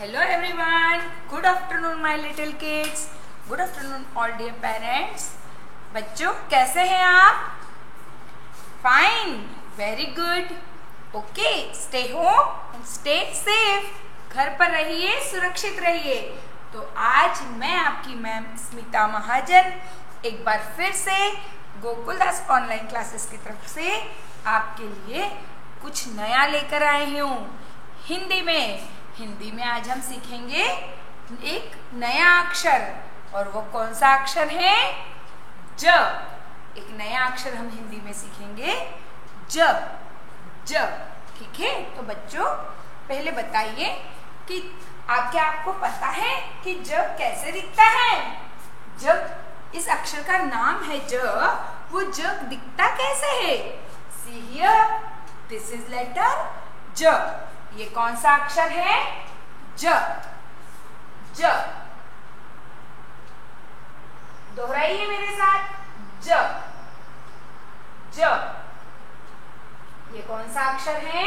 Hello everyone. Good afternoon my little kids. Good afternoon all dear parents. बच्चों कैसे हैं आप? Fine. Very good. Okay. Stay home and stay safe. घर पर रहिए, सुरक्षित रहिए। तो आज मैं आपकी मैम स्मिता महाजन एक बार फिर से गोकुलदास ऑनलाइन क्लासेस की तरफ से आपके लिए कुछ नया लेकर आई हूँ। हिंदी में आज हम सीखेंगे एक नया अक्षर, और वो कौन सा अक्षर है? ज। एक नया अक्षर हम हिंदी में सीखेंगे, ज। ठीक है, तो बच्चों पहले बताइए कि आपको पता है कि ज कैसे दिखता है? जब इस अक्षर का नाम है ज, वो ज दिखता कैसे है? See here, this is letter ज। ये कौन सा अक्षर है? ज। दोहराइए मेरे साथ, ज। ये कौन सा अक्षर है?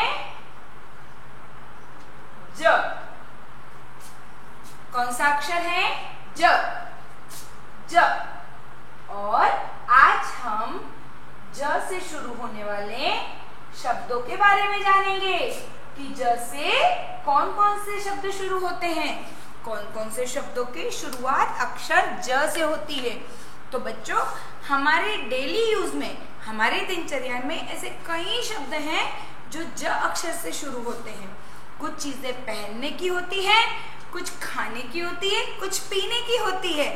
ज। कौन सा अक्षर है? ज। और आज हम ज से शुरू होने वाले शब्दों के बारे में जानेंगे कि ज से कौन कौन से शब्द शुरू होते हैं, कौन कौन से शब्दों की शुरुआत अक्षर ज से होती है। तो बच्चों हमारे डेली यूज में, हमारे दिनचर्या में ऐसे कई शब्द हैं जो ज अक्षर से शुरू होते हैं। कुछ चीजें पहनने की होती है, कुछ खाने की होती है, कुछ पीने की होती है,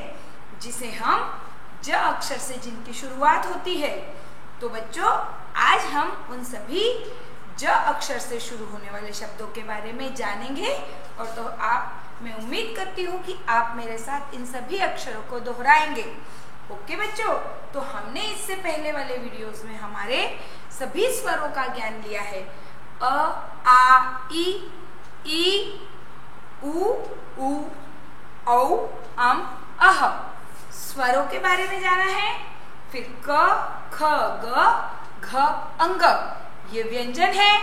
जिसे हम ज अक्षर से जिनकी शुरुआत होती है। तो बच्चों आज हम उन सभी ज अक्षर से शुरू होने वाले शब्दों के बारे में जानेंगे। और तो मैं उम्मीद करती हूँ कि आप मेरे साथ इन सभी अक्षरों को दोहराएंगे। ओके बच्चों, तो हमने इससे पहले वाले वीडियोस में हमारे सभी स्वरों का ज्ञान लिया है। अ, आ, ई, उ, औ, अह। स्वरों के बारे में जाना है। फिर क, ख, ग, घ, अंग। ये व्यंजन है,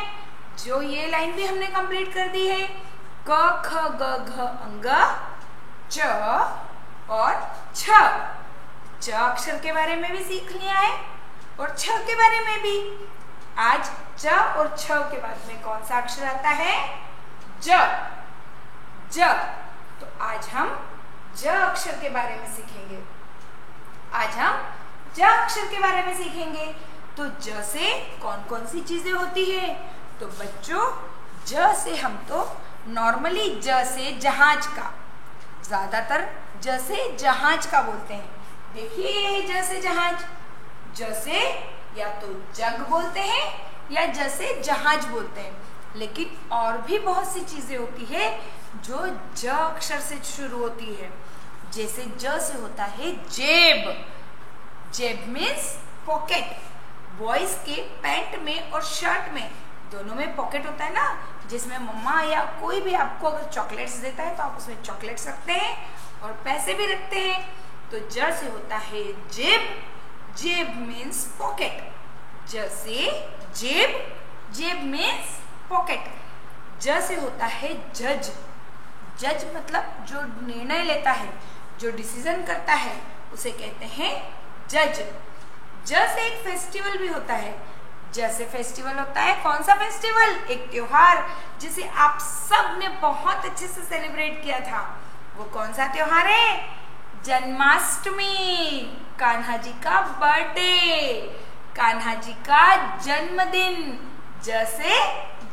जो ये लाइन भी हमने कंप्लीट कर दी है। क, ख, ग, घ, अंग, च और छ। च अक्षर के बारे में भी सीख लिया है और छ के बारे में भी। आज च और छ के बाद में कौन सा अक्षर आता है? ज। तो आज हम ज अक्षर के बारे में सीखेंगे। तो ज से कौन कौन सी चीजें होती है? तो बच्चों ज से हम तो नॉर्मली ज से जहाज का, ज्यादातर ज से जहाज का बोलते हैं। देखिए ये है ज से जहाज। ज से या तो जग बोलते हैं या ज से जहाज बोलते हैं, लेकिन और भी बहुत सी चीजें होती है जो ज अक्षर से शुरू होती है। जैसे ज से होता है जेब। जेब मीन्स पॉकेट। बॉयज के पैंट में और शर्ट में दोनों में पॉकेट होता है ना, जिसमें मम्मा या कोई भी आपको अगर चॉकलेट्स देता है तो आप उसमें चॉकलेट्स रखते हैं और पैसे भी रखते हैं। तो ज से होता है जेब। जेब मीन्स पॉकेट। ज से जेब, जेब मीन्स पॉकेट। ज से होता है जज। जज मतलब जो निर्णय लेता है, जो डिसीजन करता है, उसे कहते हैं जज। ज से एक फेस्टिवल भी होता है। ज से फेस्टिवल होता है कौन सा फेस्टिवल? एक त्योहार जिसे आप सब ने बहुत अच्छे से सेलिब्रेट किया था। वो कौन सा त्योहार है? जन्माष्टमी। कान्हा जी का बर्थडे, कान्हा जी का जन्मदिन। ज से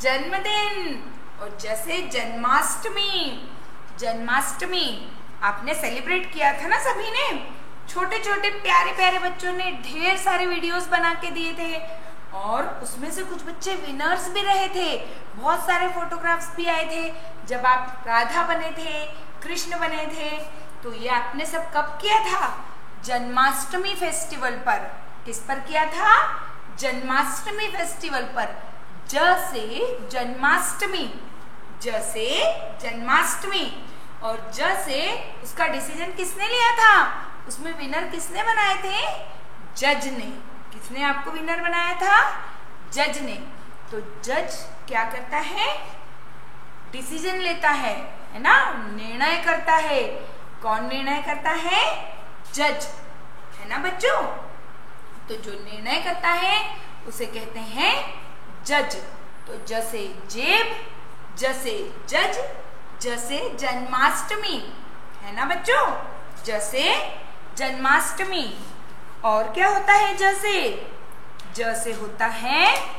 जन्मदिन और ज से जन्माष्टमी। जन्माष्टमी आपने सेलिब्रेट किया था ना सभी ने। छोटे छोटे प्यारे प्यारे बच्चों ने ढेर सारे वीडियोस बना के दिए थे और उसमें से कुछ बच्चे विनर्स भी रहे थे। बहुत सारे फोटोग्राफ्स भी आए थे जब आप राधा बने थे, कृष्ण बने थे। तो ये आपने सब कब किया था? जन्माष्टमी फेस्टिवल पर। किस पर किया था? जन्माष्टमी फेस्टिवल पर। ज से जन्माष्टमी। ज से जन्माष्टमी। और ज से उसका डिसीजन किसने लिया था? उसमें विनर किसने बनाए थे? जज ने। किसने आपको विनर बनाया था? जज ने। तो जज क्या करता है? डिसीजन लेता है ना, निर्णय करता है। कौन निर्णय करता है? जज, है ना बच्चों। तो जो निर्णय करता है उसे कहते हैं जज। तो जैसे जेब, जैसे जज, जैसे जन्माष्टमी, है ना बच्चों। जैसे जन्माष्टमी। और क्या होता है जैसे? जैसे होता है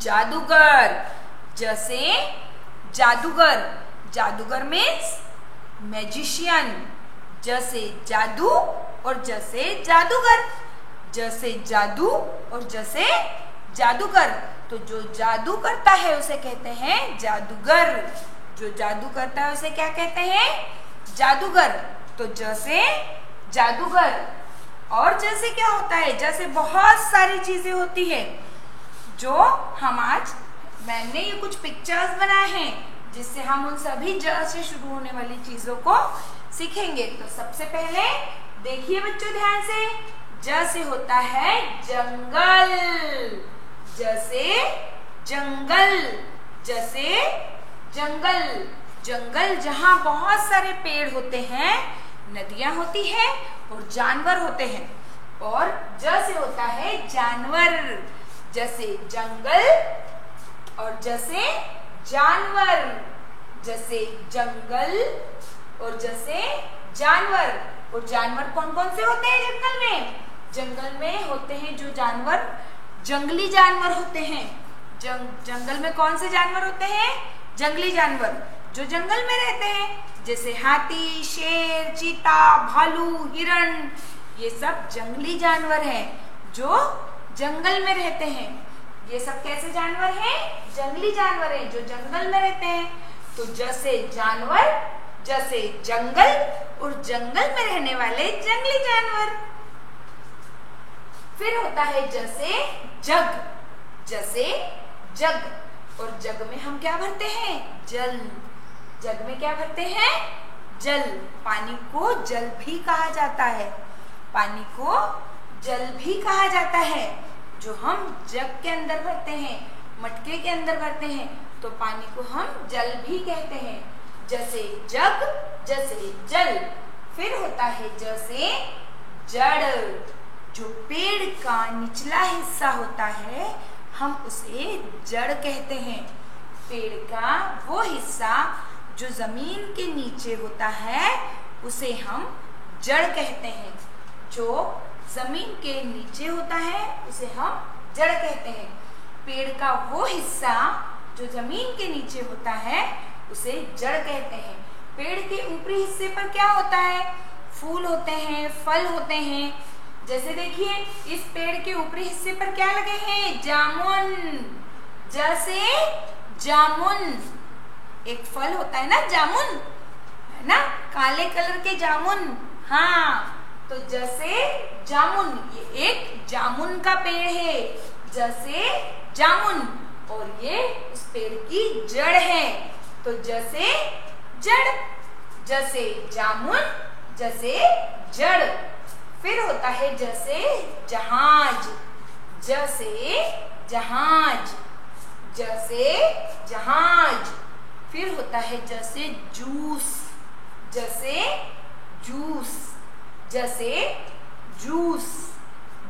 जादूगर। जैसे जादूगर, जादूगर मीन्स मैजिशियन। जैसे जादू और जैसे जादूगर, जैसे जादू और जैसे जादूगर। तो जो जादू करता है उसे कहते हैं जादूगर। जो जादू करता है उसे क्या कहते हैं? जादूगर। तो जैसे जादूगर। और जैसे क्या होता है? जैसे बहुत सारी चीजें होती है जो हम आज, मैंने ये कुछ पिक्चर्स बनाए हैं जिससे हम उन सभी ज से शुरू होने वाली चीजों को सीखेंगे। तो सबसे पहले देखिए बच्चों ध्यान से, ज से होता है जंगल। जैसे जंगल, जैसे जंगल। जंगल जहाँ बहुत सारे पेड़ होते हैं, नदियां होती हैं और जानवर होते हैं। और ज से होता है जानवर। जैसे जंगल और जैसे जानवर। जैसे जंगल और जैसे जानवर। और जानवर कौन कौन से होते हैं जंगल में? जंगल में होते हैं जो जानवर जंगली जानवर होते हैं। जंगल में कौन से जानवर होते हैं? जंगली जानवर जो जंगल में रहते हैं। जैसे हाथी, शेर, चीता, भालू, हिरण, ये सब जंगली जानवर हैं जो जंगल में रहते हैं। ये सब कैसे जानवर हैं? जंगली जानवर हैं जो जंगल में रहते हैं। तो जैसे जानवर, जैसे जंगल और जंगल में रहने वाले जंगली जानवर। फिर होता है जैसे जग। जैसे जग, और जग में हम क्या भरते हैं? जल। जग में क्या भरते हैं? जल। पानी को जल भी कहा जाता है। पानी को जल भी कहा जाता है। जो हम जग के अंदर भरते हैं, मटके के अंदर भरते हैं, तो पानी को हम जल भी कहते हैं। जैसे जग, जैसे जल। फिर होता है जैसे जड़। जो पेड़ का निचला हिस्सा होता है हम उसे जड़ कहते हैं। पेड़ का वो हिस्सा जो जमीन के नीचे होता है उसे हम जड़ कहते हैं। जो जमीन के नीचे होता है उसे हम जड़ कहते हैं। पेड़ का वो हिस्सा जो जमीन के नीचे होता है उसे जड़ कहते हैं। पेड़ के ऊपरी हिस्से पर क्या होता है? फूल होते हैं, फल होते हैं। जैसे देखिए इस पेड़ के ऊपरी हिस्से पर क्या लगे हैं? जामुन। जैसे जामुन, एक फल होता है ना जामुन, है ना, काले कलर के जामुन। हाँ, तो जैसे जामुन, ये एक जामुन का पेड़ है। जैसे जामुन, और ये उस पेड़ की जड़ है। तो जैसे जड़, जैसे जामुन, जैसे जड़। फिर होता है जैसे जहाज। जैसे जहाज, जैसे जहाज। फिर होता है जैसे जूस। जैसे जूस, जैसे जूस।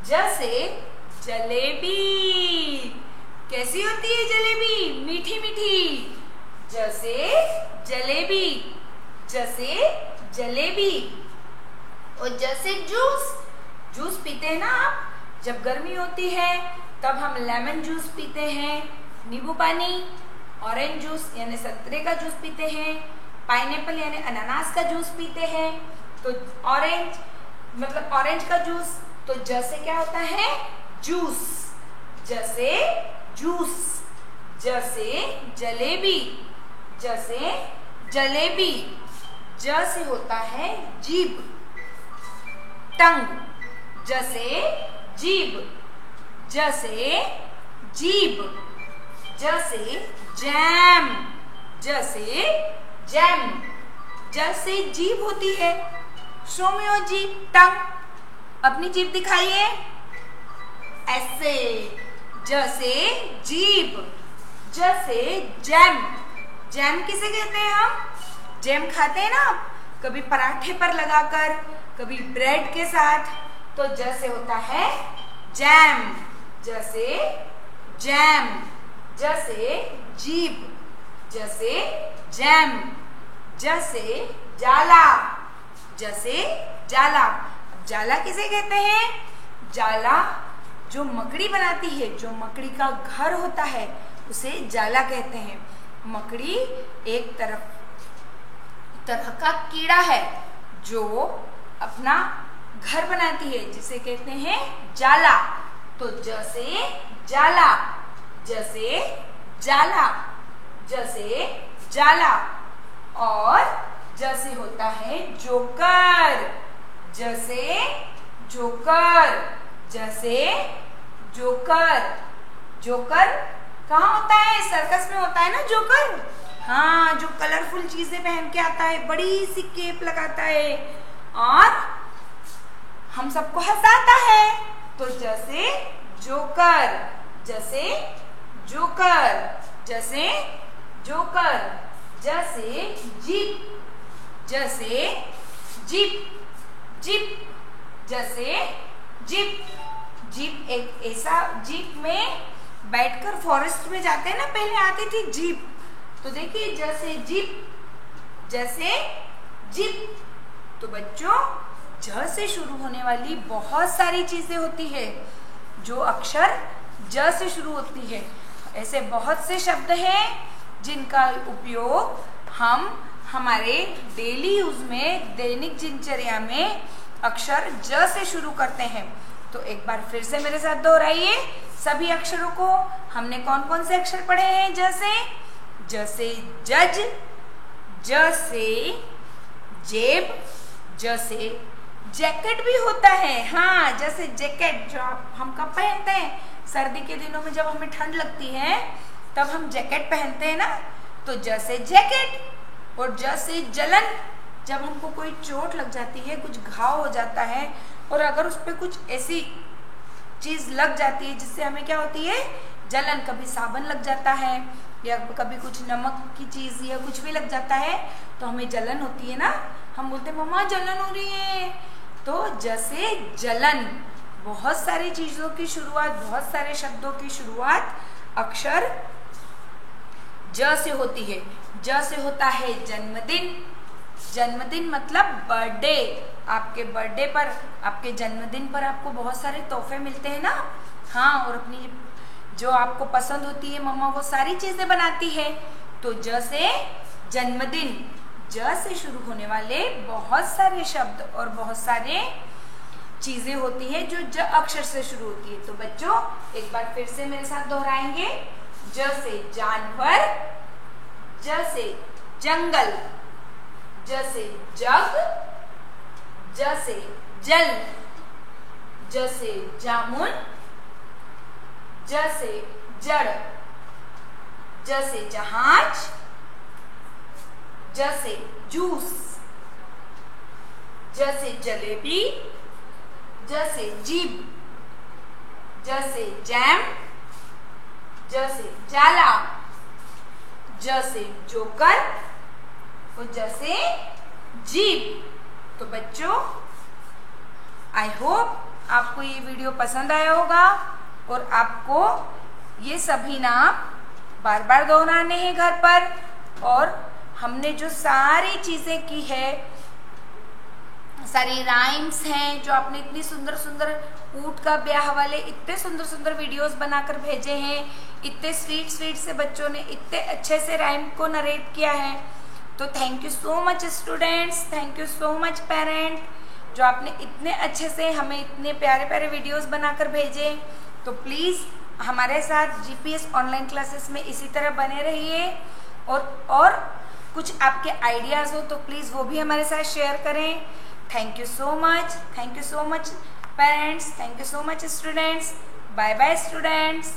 जैसे जलेबी। कैसी होती है जलेबी? मीठी मीठी। जैसे जलेबी, जैसे जलेबी। और जैसे जूस, जूस पीते हैं ना आप, जब गर्मी होती है तब हम लेमन जूस पीते हैं, नींबू पानी, ऑरेंज जूस यानी संतरे का जूस पीते हैं, पाइनएप्पल यानी अनानास का जूस पीते हैं। तो ऑरेंज मतलब ऑरेंज का जूस। तो जैसे क्या होता है? जूस। जैसे जूस। जैसे जलेबी, जैसे जलेबी। जैसे होता है जीभ, टंग। जैसे जीभ, जैसे जीभ। जैसे जैम, जैसे जैम। जैसे जीभ होती है, शो में हो जीभ, टंग। अपनी जीभ दिखाइए, से, ज से जीभ, ज से जैम। जैम किसे कहते हैं हम? जैम खाते हैं ना कभी पराठे पर लगाकर, कभी ब्रेड के साथ, तो ज से होता है जैम, ज से जैम, ज से जीभ, ज से जैम, ज से जाला, ज से जाला। जाला किसे कहते हैं? जाला जो मकड़ी बनाती है, जो मकड़ी का घर होता है उसे जाला कहते हैं। मकड़ी एक तरह का कीड़ा है जो अपना घर बनाती है, जिसे कहते हैं जाला। तो ज से जाला, ज से जाला, ज से जाला। और ज से होता है जोकर, ज से जोकर, ज से जोकर। जोकर कहाँ होता है? सर्कस में होता है ना जोकर। हाँ, जो कलरफुल चीजें पहन के आता है, बड़ी सी केप लगाता है और हम सबको हंसाता है। तो ज से जोकर, ज से जोकर, ज से जोकर, ज से जीप, ज से जीप, जीप, ज से जीप। जीप एक ऐसा, जीप में बैठकर फॉरेस्ट में जाते हैं ना, पहले आती थी जीप। तो देखिए ज से जीप, ज से जीप। तो बच्चों ज से शुरू होने वाली बहुत सारी चीजें होती है जो अक्षर ज से शुरू होती है। ऐसे बहुत से शब्द हैं जिनका उपयोग हम हमारे डेली यूज में, दैनिक दिनचर्या में अक्षर ज से शुरू करते हैं। तो एक बार फिर से मेरे साथ दोहराइए सभी अक्षरों को। हमने कौन कौन से अक्षर पढ़े हैं ज से? ज से जज, ज से जेब, ज से जैकेट भी होता है। हाँ, जैसे जैकेट जो हम कब पहनते हैं? सर्दी के दिनों में जब हमें ठंड लगती है तब हम जैकेट पहनते हैं ना। तो ज से जैकेट। और ज से जलन, जब हमको कोई चोट लग जाती है, कुछ घाव हो जाता है और अगर उस पर कुछ ऐसी चीज लग जाती है जिससे हमें क्या होती है? जलन। कभी साबुन लग जाता है या कभी कुछ नमक की चीज या कुछ भी लग जाता है तो हमें जलन होती है ना। हम बोलते हैं मम्मा जलन हो रही है। तो ज से जलन। बहुत सारी चीजों की शुरुआत, बहुत सारे शब्दों की शुरुआत अक्षर ज से होती है। ज से होता है जन्मदिन। जन्मदिन मतलब बर्थडे। आपके बर्थडे पर, आपके जन्मदिन पर आपको बहुत सारे तोहफे मिलते हैं ना। हाँ, और अपनी जो आपको पसंद होती है मम्मा वो सारी चीजें बनाती है। तो ज से जन्मदिन। ज से शुरू होने वाले बहुत सारे शब्द और बहुत सारे चीजें होती है जो ज अक्षर से शुरू होती है। तो बच्चों एक बार फिर से मेरे साथ दोहराएंगे। ज से जानवर, ज से जंगल, ज से जग, ज से जल, ज से जामुन, ज से जड़, ज से जहाज, ज से जूस, ज से जलेबी, ज से जीभ, ज से जैम, ज से जाला, ज से जोकर और ज से जीभ। तो बच्चों आई होप आपको ये वीडियो पसंद आया होगा और आपको ये सभी नाम बार बार दोहराने हैं घर पर। और हमने जो सारी चीजें की है, सारी राइम्स हैं जो आपने इतनी सुंदर सुंदर ऊँट का ब्याह वाले इतने सुंदर सुंदर वीडियोस बनाकर भेजे हैं, इतने स्वीट स्वीट से बच्चों ने इतने अच्छे से राइम को नरेट किया है। तो thank you so much students, thank you so much parent, जो आपने इतने अच्छे से हमें इतने प्यारे प्यारे वीडियोस बनाकर भेजे। तो प्लीज़ हमारे साथ जीपीएस ऑनलाइन क्लासेस में इसी तरह बने रहिए और कुछ आपके आइडियाज़ हो तो प्लीज़ वो भी हमारे साथ शेयर करें। Thank you so much parents, thank you so much students. Bye bye students.